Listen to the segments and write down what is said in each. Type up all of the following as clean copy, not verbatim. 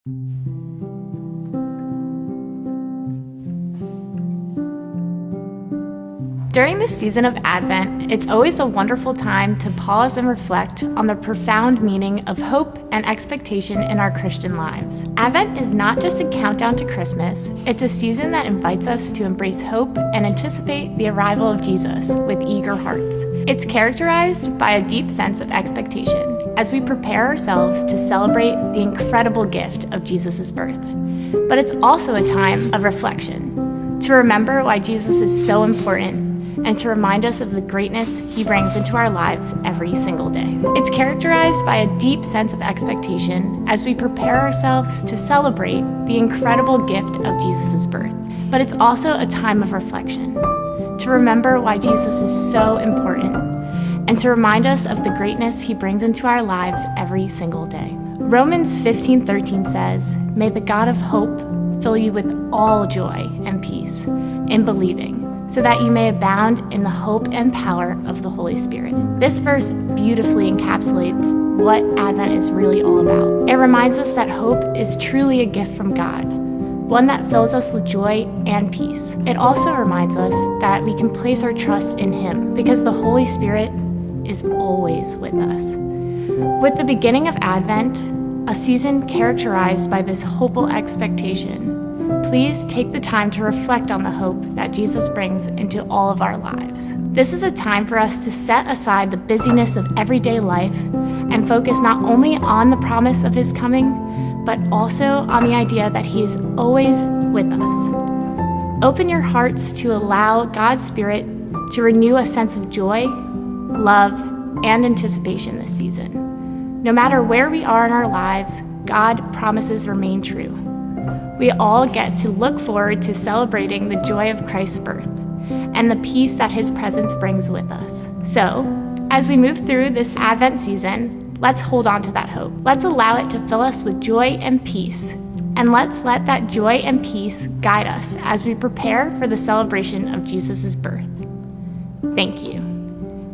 During this season of Advent, it's always a wonderful time to pause and reflect on the profound meaning of hope and expectation in our Christian lives. Advent is not just a countdown to Christmas, it's a season that invites us to embrace hope and anticipate the arrival of Jesus with eager hearts. It's characterized by a deep sense of expectation as we prepare ourselves to celebrate the incredible gift of Jesus' birth. But it's also a time of reflection, to remember why Jesus is so important and to remind us of the greatness he brings into our lives every single day. It's characterized by a deep sense of expectation as we prepare ourselves to celebrate the incredible gift of Jesus' birth. But it's also a time of reflection, to remember why Jesus is so important and to remind us of the greatness he brings into our lives every single day. Romans 15:13 says, "May the God of hope fill you with all joy and peace in believing, so that you may abound in the hope and power of the Holy Spirit." This verse beautifully encapsulates what Advent is really all about. It reminds us that hope is truly a gift from God, one that fills us with joy and peace. It also reminds us that we can place our trust in Him because the Holy Spirit is always with us. With the beginning of Advent, a season characterized by this hopeful expectation, please take the time to reflect on the hope that Jesus brings into all of our lives. This is a time for us to set aside the busyness of everyday life and focus not only on the promise of His coming, but also on the idea that He is always with us. Open your hearts to allow God's Spirit to renew a sense of joy, love, and anticipation this season. No matter where we are in our lives, God promises remain true. We all get to look forward to celebrating the joy of Christ's birth and the peace that His presence brings with us. So, as we move through this Advent season, let's hold on to that hope. Let's allow it to fill us with joy and peace. And let's let that joy and peace guide us as we prepare for the celebration of Jesus' birth. Thank you.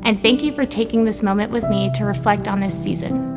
And thank you for taking this moment with me to reflect on this season.